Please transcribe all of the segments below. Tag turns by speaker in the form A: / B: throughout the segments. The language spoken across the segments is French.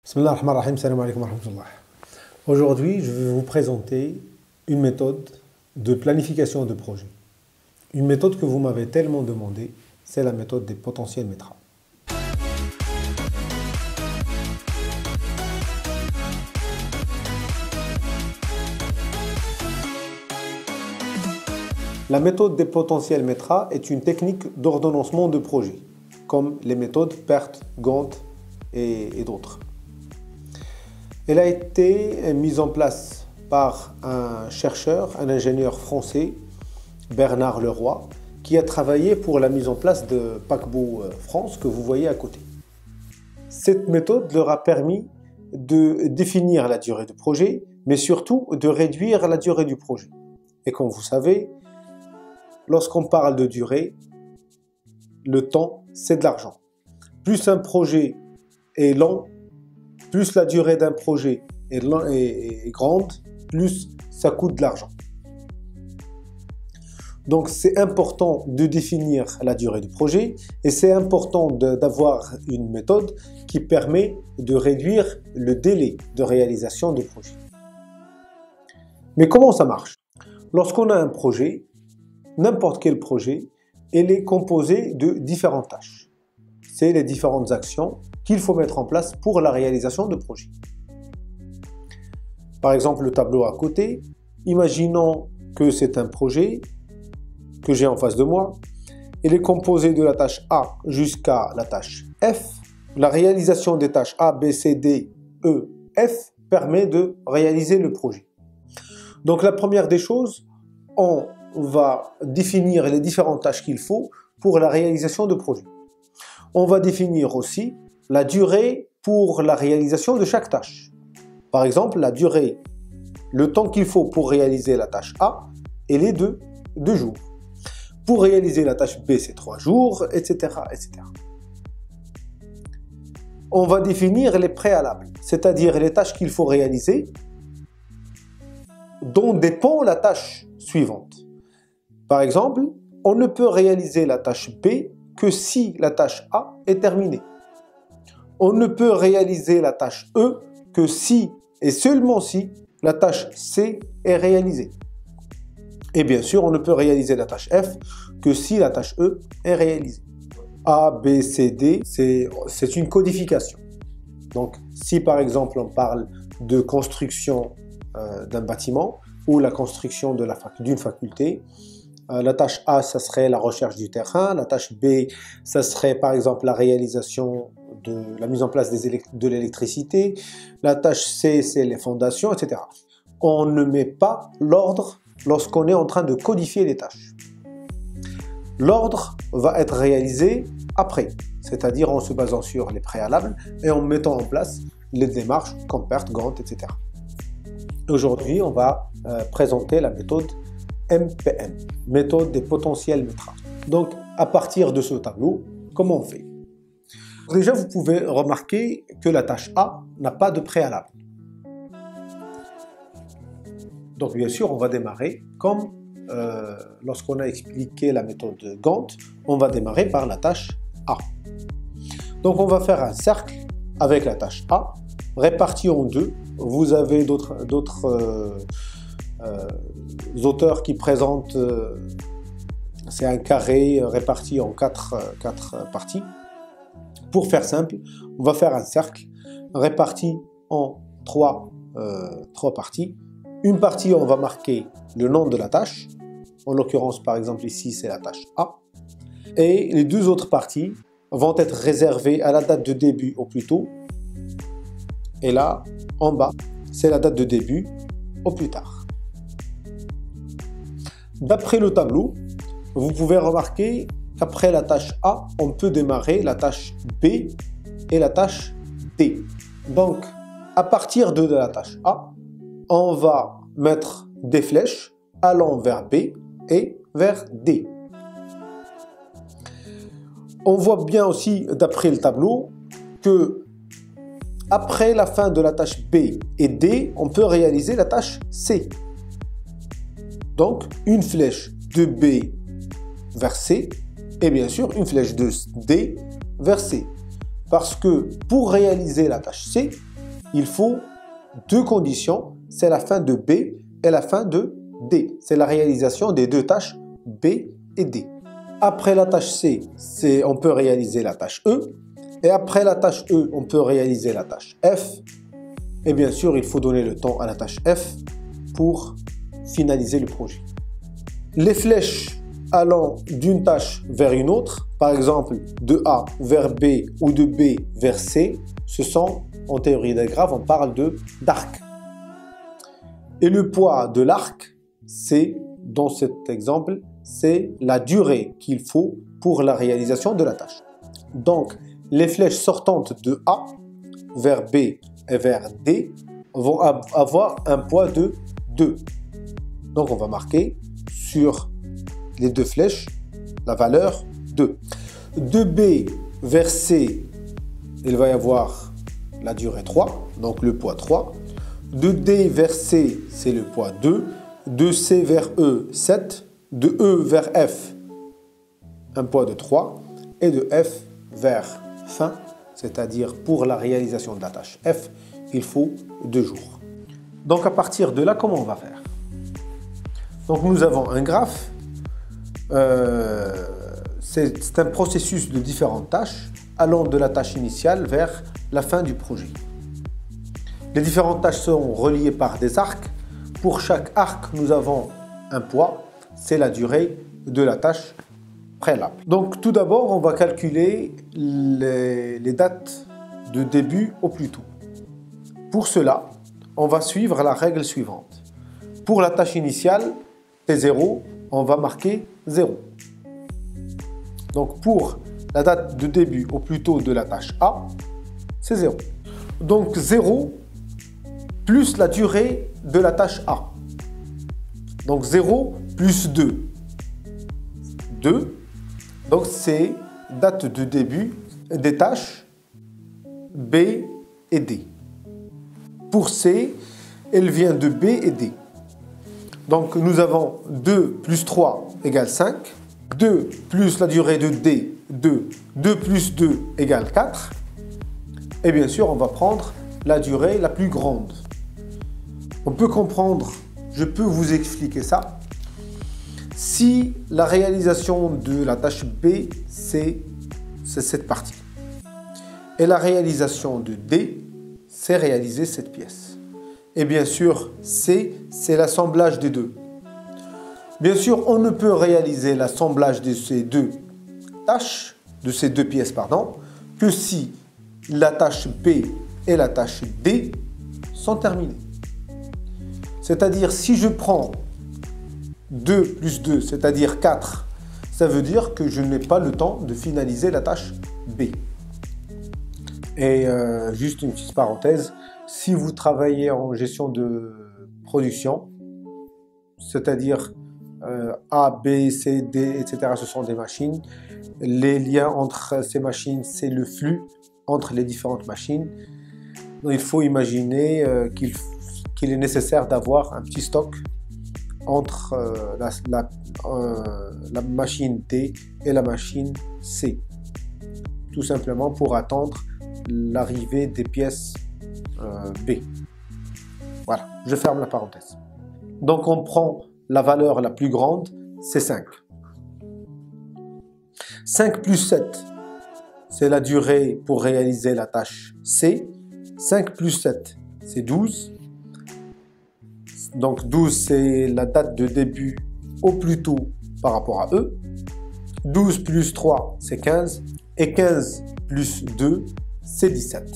A: Bismillah ar-Rahman ar-Rahim, salam alaikum wa rahmatullah. Aujourd'hui, je vais vous présenter une méthode de planification de projet. Une méthode que vous m'avez tellement demandé, c'est la méthode des potentiels METRA. La méthode des potentiels METRA est une technique d'ordonnancement de projet, comme les méthodes PERT, Gantt et d'autres. Elle a été mise en place par un chercheur, un ingénieur français, Bernard Leroy, qui a travaillé pour la mise en place de Paquebot France que vous voyez à côté. Cette méthode leur a permis de définir la durée du projet, mais surtout de réduire la durée du projet. Et comme vous savez, lorsqu'on parle de durée, le temps, c'est de l'argent. Plus un projet est lent, plus la durée d'un projet est grande, plus ça coûte de l'argent. Donc c'est important de définir la durée du projet et c'est important d'avoir une méthode qui permet de réduire le délai de réalisation du projet. Mais comment ça marche? Lorsqu'on a un projet, n'importe quel projet, il est composé de différentes tâches. C'est les différentes actions qu'il faut mettre en place pour la réalisation de projet. Par exemple, le tableau à côté, imaginons que c'est un projet que j'ai en face de moi. Il est composé de la tâche A jusqu'à la tâche F. La réalisation des tâches A, B, C, D, E, F permet de réaliser le projet. Donc la première des choses, on va définir les différentes tâches qu'il faut pour la réalisation de projet. On va définir aussi la durée pour la réalisation de chaque tâche. Par exemple, la durée, le temps qu'il faut pour réaliser la tâche A, elle est de 2 jours. Pour réaliser la tâche B, c'est 3 jours, etc., etc. On va définir les préalables, c'est-à-dire les tâches qu'il faut réaliser dont dépend la tâche suivante. Par exemple, on ne peut réaliser la tâche B que si la tâche A est terminée. On ne peut réaliser la tâche E que si et seulement si la tâche C est réalisée. Et bien sûr, on ne peut réaliser la tâche F que si la tâche E est réalisée. A, B, C, D, c'est une codification. Donc, si par exemple on parle de construction d'un bâtiment ou la construction d'une faculté, la tâche A, ça serait la recherche du terrain. La tâche B, ça serait par exemple la réalisation de la mise en place de l'électricité. La tâche C, c'est les fondations, etc. On ne met pas l'ordre lorsqu'on est en train de codifier les tâches. L'ordre va être réalisé après, c'est-à-dire en se basant sur les préalables et en mettant en place les démarches comme PERT, Gantt, etc. Aujourd'hui, on va présenter la méthode MPM, méthode des potentiels METRA. Donc, à partir de ce tableau, comment on fait? Déjà, vous pouvez remarquer que la tâche A n'a pas de préalable. Donc, bien sûr, on va démarrer comme lorsqu'on a expliqué la méthode Gantt, on va démarrer par la tâche A. Donc, on va faire un cercle avec la tâche A, réparti en deux. Vous avez d'autres auteurs qui présentent, c'est un carré réparti en quatre parties. Pour faire simple, on va faire un cercle réparti en trois parties. Une partie, on va marquer le nom de la tâche. En l'occurrence, par exemple, ici, c'est la tâche A. Et les deux autres parties vont être réservées à la date de début au plus tôt. Et là, en bas, c'est la date de début au plus tard. D'après le tableau, vous pouvez remarquer qu'après la tâche A, on peut démarrer la tâche B et la tâche D. Donc, à partir de la tâche A, on va mettre des flèches allant vers B et vers D. On voit bien aussi, d'après le tableau, que après la fin de la tâche B et D, on peut réaliser la tâche C. Donc, une flèche de B vers C et bien sûr une flèche de D vers C. Parce que pour réaliser la tâche C, il faut deux conditions, c'est la fin de B et la fin de D. C'est la réalisation des deux tâches B et D. Après la tâche C, on peut réaliser la tâche E. Et après la tâche E, on peut réaliser la tâche F. Et bien sûr, il faut donner le temps à la tâche F pour finaliser le projet. Les flèches allant d'une tâche vers une autre, par exemple de A vers B ou de B vers C, ce sont, en théorie des graphes, on parle d'arc. Et le poids de l'arc, c'est, dans cet exemple, c'est la durée qu'il faut pour la réalisation de la tâche. Donc, les flèches sortantes de A vers B et vers D vont avoir un poids de 2. Donc, on va marquer sur les deux flèches la valeur 2. De B vers C, il va y avoir la durée 3, donc le poids 3. De D vers C, c'est le poids 2. De C vers E, 7. De E vers F, un poids de 3. Et de F vers fin, c'est-à-dire pour la réalisation de la tâche F, il faut 2 jours. Donc à partir de là, comment on va faire? Donc nous avons un graphe. C'est un processus de différentes tâches allant de la tâche initiale vers la fin du projet. Les différentes tâches seront reliées par des arcs. Pour chaque arc, nous avons un poids, c'est la durée de la tâche préalable. Donc tout d'abord, on va calculer les dates de début au plus tôt. Pour cela, on va suivre la règle suivante. Pour la tâche initiale, T0, on va marquer 0. Donc pour la date de début au plus tôt de la tâche A, c'est 0. Donc 0 plus la durée de la tâche A. Donc 0 plus 2. 2. Donc c'est date de début des tâches B et D. Pour C, elle vient de B et D. Donc nous avons 2 plus 3 égale 5. 2 plus la durée de D, 2. 2 plus 2 égale 4. Et bien sûr, on va prendre la durée la plus grande. On peut comprendre, je peux vous expliquer ça. Si la réalisation de la tâche B, c'est cette partie. Et la réalisation de D, c'est réaliser cette pièce. Et bien sûr, C, c'est l'assemblage des deux. Bien sûr, on ne peut réaliser l'assemblage de ces deux tâches, de ces deux pièces, pardon, que si la tâche B et la tâche D sont terminées. C'est-à-dire, si je prends 2 plus 2, c'est-à-dire 4, ça veut dire que je n'ai pas le temps de finaliser la tâche B. Et juste une petite parenthèse, si vous travaillez en gestion de production, c'est-à-dire A, B, C, D, etc., ce sont des machines. Les liens entre ces machines, c'est le flux entre les différentes machines. Donc, il faut imaginer qu'il est nécessaire d'avoir un petit stock entre la machine D et la machine C. Tout simplement pour attendre l'arrivée des pièces B. Voilà, je ferme la parenthèse. Donc on prend la valeur la plus grande, c'est 5. 5 plus 7, c'est la durée pour réaliser la tâche C. 5 plus 7, c'est 12. Donc 12, c'est la date de début au plus tôt par rapport à E. 12 plus 3, c'est 15. Et 15 plus 2, c'est 17.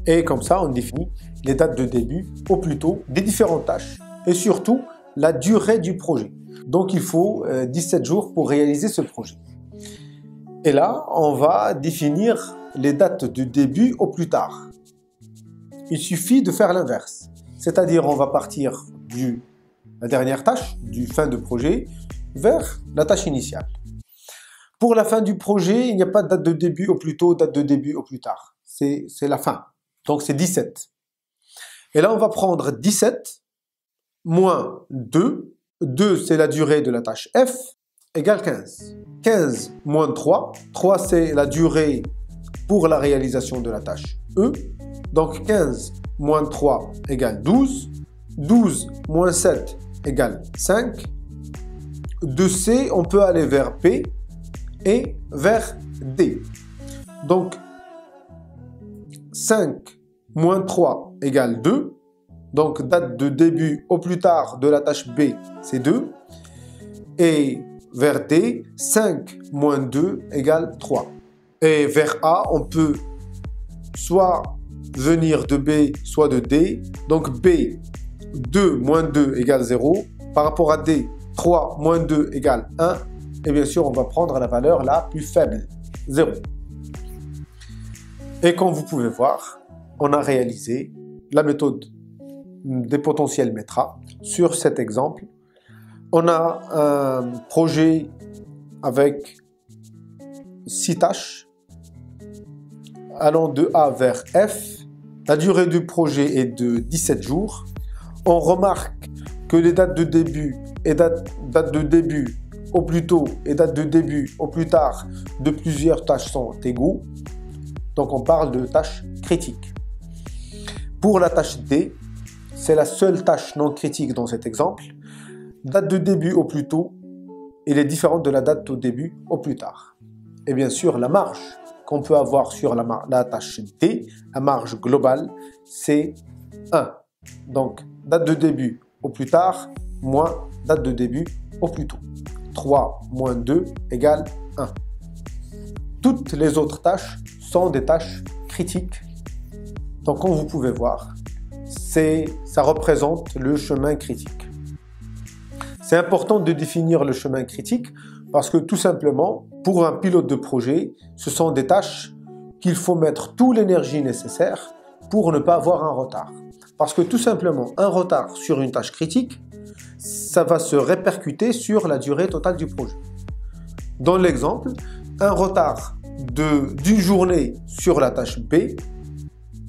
A: Et comme ça, on définit les dates de début au plus tôt des différentes tâches et surtout la durée du projet. Donc il faut 17 jours pour réaliser ce projet. Et là, on va définir les dates de début au plus tard. Il suffit de faire l'inverse. C'est-à-dire, on va partir de la dernière tâche, du fin de projet, vers la tâche initiale. Pour la fin du projet, il n'y a pas de date de début au plus tôt, date de début au plus tard. C'est la fin. Donc c'est 17. Et là, on va prendre 17 moins 2. 2, c'est la durée de la tâche F, égale 15. 15 moins 3. 3, c'est la durée pour la réalisation de la tâche E. Donc 15 moins 3 égale 12. 12 moins 7 égale 5. De C, on peut aller vers B et vers D. Donc 5 moins 3 égale 2. Donc date de début au plus tard de la tâche B, c'est 2. Et vers D, 5 moins 2 égale 3. Et vers A, on peut soit venir de B, soit de D. Donc B, 2 moins 2 égale 0. Par rapport à D, 3 moins 2 égale 1. Et bien sûr, on va prendre la valeur la plus faible, 0. Et comme vous pouvez voir, on a réalisé la méthode des potentiels METRA sur cet exemple. On a un projet avec 6 tâches allant de A vers F. La durée du projet est de 17 jours. On remarque que les dates de début et date de début au plus tôt et date de début au plus tard de plusieurs tâches sont égaux. Donc on parle de tâches critiques. Pour la tâche D, c'est la seule tâche non critique dans cet exemple. Date de début au plus tôt, elle est différente de la date au début au plus tard. Et bien sûr, la marge qu'on peut avoir sur la tâche D, la marge globale, c'est 1. Donc, date de début au plus tard, moins date de début au plus tôt. 3 moins 2 égale 1. Toutes les autres tâches sont des tâches critiques. Donc, comme vous pouvez voir, ça représente le chemin critique. C'est important de définir le chemin critique parce que tout simplement, pour un pilote de projet, ce sont des tâches qu'il faut mettre toute l'énergie nécessaire pour ne pas avoir un retard. Parce que tout simplement, un retard sur une tâche critique, ça va se répercuter sur la durée totale du projet. Dans l'exemple, un retard d'une journée sur la tâche B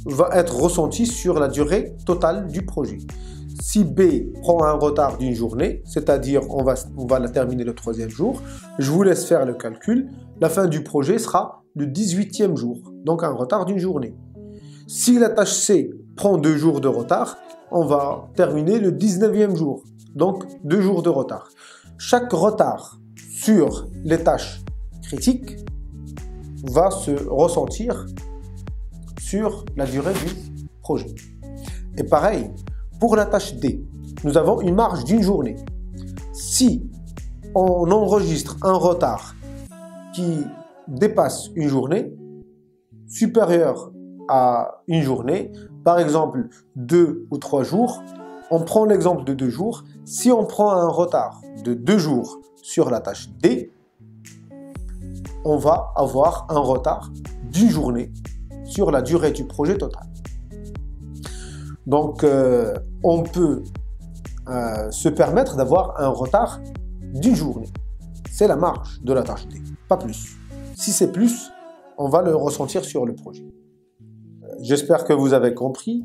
A: va être ressenti sur la durée totale du projet. Si B prend un retard d'une journée, c'est-à-dire on va la terminer le 3e jour, je vous laisse faire le calcul, la fin du projet sera le 18e jour, donc un retard d'une journée. Si la tâche C prend 2 jours de retard, on va terminer le 19e jour, donc 2 jours de retard. Chaque retard sur les tâches critiques va se ressentir sur la durée du projet. Et pareil, pour la tâche D, nous avons une marge d'une journée. Si on enregistre un retard qui dépasse une journée, supérieur à une journée, par exemple 2 ou 3 jours, on prend l'exemple de 2 jours. Si on prend un retard de 2 jours sur la tâche D, on va avoir un retard d'une journée sur la durée du projet total. Donc, on peut se permettre d'avoir un retard d'une journée. C'est la marge de la tâche D, pas plus. Si c'est plus, on va le ressentir sur le projet. J'espère que vous avez compris.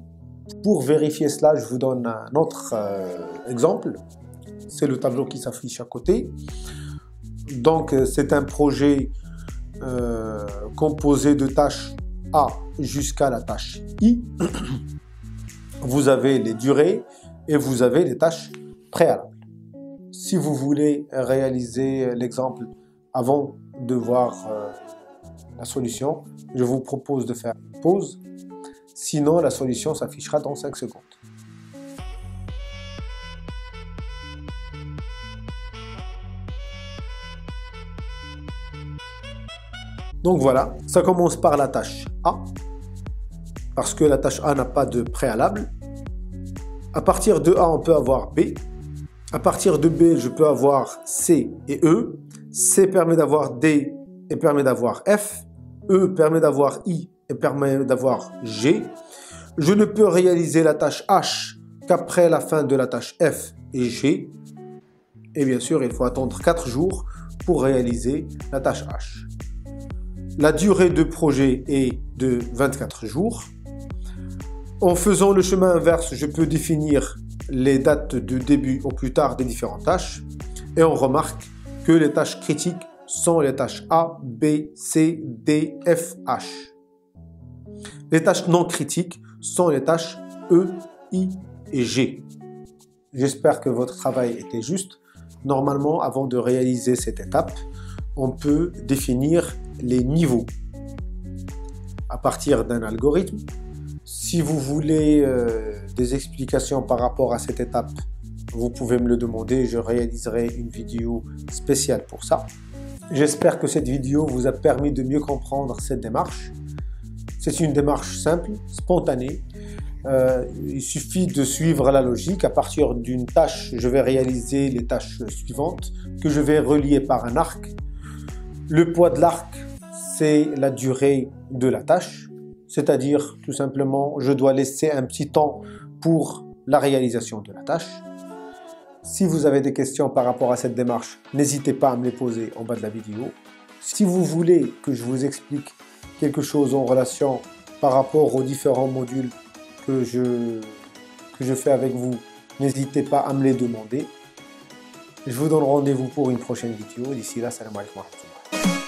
A: Pour vérifier cela, je vous donne un autre exemple. C'est le tableau qui s'affiche à côté. Donc, c'est un projet composé de tâches A jusqu'à la tâche I. Vous avez les durées et vous avez les tâches préalables. Si vous voulez réaliser l'exemple avant de voir la solution, je vous propose de faire une pause. Sinon, la solution s'affichera dans 5 secondes. Donc voilà, ça commence par la tâche A, parce que la tâche A n'a pas de préalable. À partir de A, on peut avoir B. À partir de B, je peux avoir C et E. C permet d'avoir D et permet d'avoir F. E permet d'avoir I et permet d'avoir G. Je ne peux réaliser la tâche H qu'après la fin de la tâche F et G. Et bien sûr, il faut attendre 4 jours pour réaliser la tâche H. La durée de projet est de 24 jours. En faisant le chemin inverse, je peux définir les dates de début au plus tard des différentes tâches. Et on remarque que les tâches critiques sont les tâches A, B, C, D, F, H. Les tâches non critiques sont les tâches E, I et G. J'espère que votre travail était juste. Normalement, avant de réaliser cette étape, on peut définir les niveaux à partir d'un algorithme. Si vous voulez des explications par rapport à cette étape, vous pouvez me le demander, je réaliserai une vidéo spéciale pour ça. J'espère que cette vidéo vous a permis de mieux comprendre cette démarche. C'est une démarche simple, spontanée. Il suffit de suivre la logique. À partir d'une tâche, je vais réaliser les tâches suivantes que je vais relier par un arc. Le poids de l'arc, c'est la durée de la tâche, c'est-à-dire tout simplement, je dois laisser un petit temps pour la réalisation de la tâche. Si vous avez des questions par rapport à cette démarche, n'hésitez pas à me les poser en bas de la vidéo. Si vous voulez que je vous explique quelque chose en relation par rapport aux différents modules que je fais avec vous, n'hésitez pas à me les demander. Je vous donne rendez-vous pour une prochaine vidéo. D'ici là, salam alaikum wa rahmatullah.